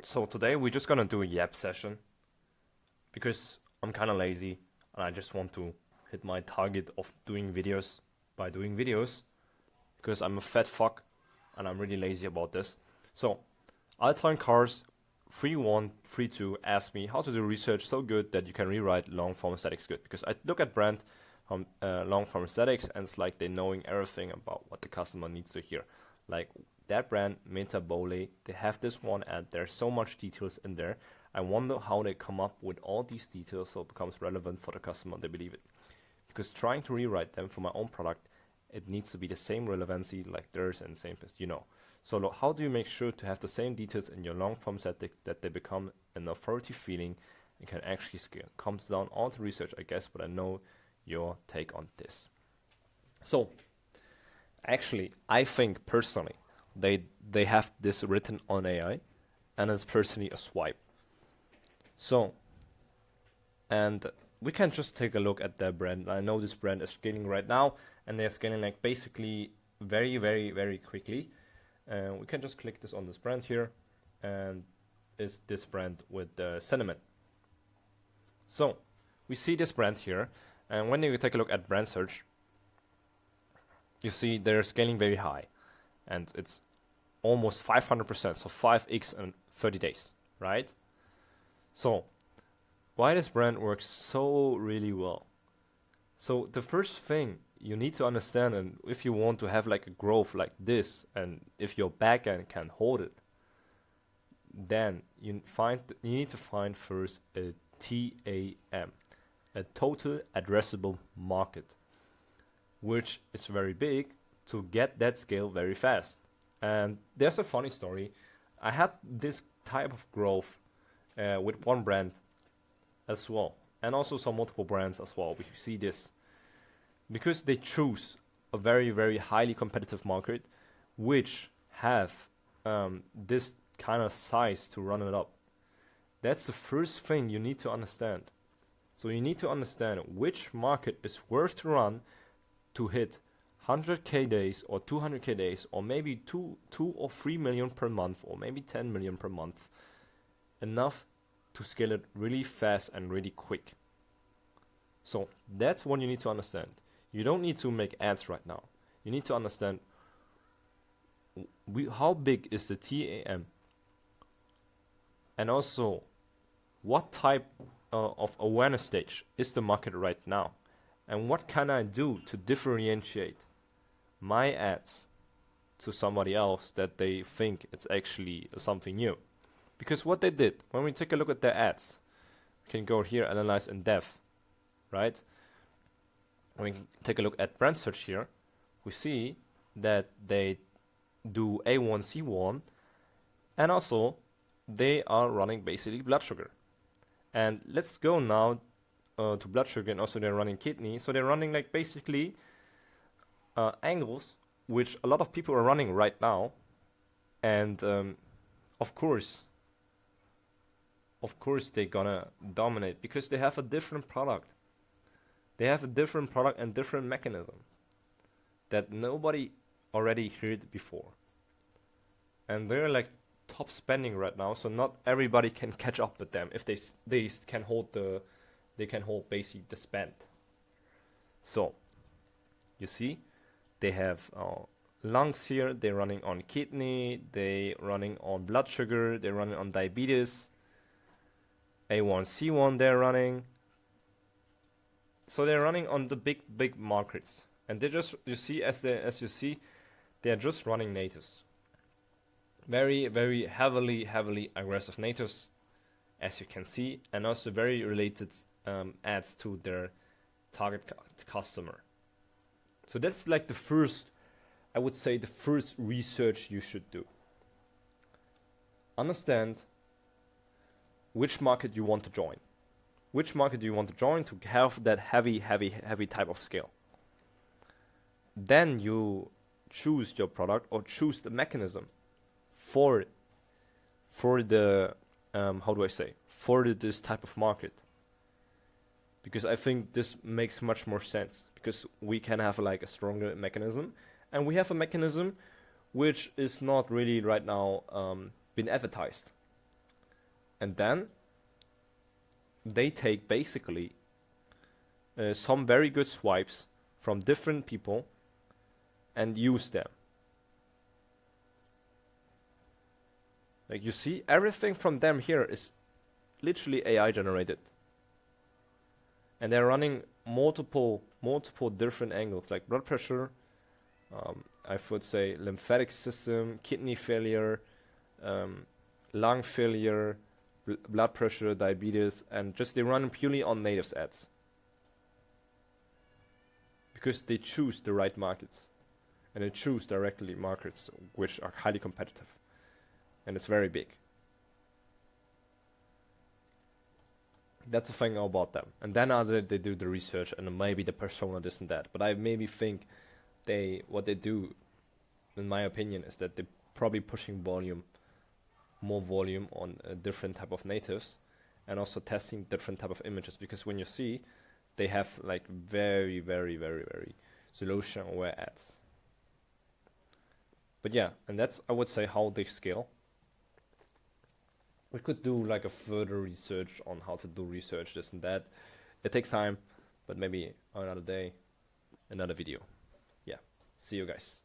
So today we're just gonna do a yap session because I'm kind of lazy and I just want to hit my target of doing videos by doing videos because I'm a fat fuck and I'm really lazy about this. So Alpine Cars 3132 asked me how to do research so good that you can rewrite long form aesthetics good, because I look at brand long form aesthetics and it's like they're knowing everything about what the customer needs to hear. Like that brand Metabole, they have this one ad, there's so much details in there. I wonder how they come up with all these details so it becomes relevant for the customer, they believe it. Because trying to rewrite them for my own product, it needs to be the same relevancy like theirs and same as So how do you make sure to have the same details in your long form aesthetic that they become an authority feeling and can actually scale? Comes down all to research, I guess, but I know your take on this. So actually, I think personally they have this written on AI, and it's personally a swipe. So, and we can just take a look at their brand. I know this brand is scaling right now, and they're scaling like basically very, very, very quickly. We can just click this on this brand here, and it's this brand with the cinnamon. So we see this brand here, and when you take a look at brand search, you see they're scaling very high, and it's almost 500%, so 5x in 30 days, right? So why this brand works so really well? So the first thing you need to understand, and if you want to have like a growth like this, and if your backend can hold it, then you need to find first a TAM, a total addressable market, which is very big to get that scale very fast. And there's a funny story. I had this type of growth with one brand as well, and also some multiple brands as well. We see this because they choose a very, very highly competitive market, which have this kind of size to run it up. That's the first thing you need to understand. So you need to understand which market is worth to run to hit 100k days or 200k days, or maybe 2 or 3 million per month, or maybe 10 million per month, enough to scale it really fast and really quick. So that's what you need to understand. You don't need to make ads right now. You need to understand how big is the TAM, and also what type of awareness stage is the market right now, and what can I do to differentiate my ads to somebody else that they think it's actually something new. Because what they did, when we take a look at their ads, we can go here, analyze in depth, right? When we take a look at brand search here, we see that they do A1C1, and also they are running basically blood sugar. And let's go now to blood sugar, and also they're running kidney. So they're running like basically angles which a lot of people are running right now, and of course they're gonna dominate because they have a different product. They have a different product and different mechanism that nobody already heard before, and they're like top spending right now. So not everybody can catch up with them if they can hold basically the spend. So you see, they have lungs here, they're running on kidney, they're running on blood sugar, they're running on diabetes, A1C1 they're running. So they're running on the big markets. And they just, you see, as you see, they're just running natives. Very, very heavily aggressive natives, as you can see, and also very related ads to their target customer. So that's like the first, I would say, the first research you should do. Understand which market you want to join. Which market do you want to join to have that heavy type of scale? Then you choose your product or choose the mechanism for the how do I say, for this type of market. Because I think this makes much more sense, because we can have like a stronger mechanism, and we have a mechanism which is not really right now been advertised. And then they take basically some very good swipes from different people and use them. Like you see, everything from them here is literally AI generated. And they're running multiple different angles, like blood pressure, I would say lymphatic system, kidney failure, lung failure, blood pressure, diabetes, and just they run purely on natives ads. Because they choose the right markets. And they choose directly markets which are highly competitive. And it's very big. That's the thing about them. And then they do the research and maybe the persona, this and that. But I maybe think what they do, in my opinion, is that they're probably pushing more volume on a different type of natives, and also testing different type of images. Because when you see, they have like very, very, very, very solution aware ads. But yeah, and that's, I would say, how they scale. We could do like a further research on how to do research, this and that. It takes time, but maybe another day, another video. Yeah, see you guys.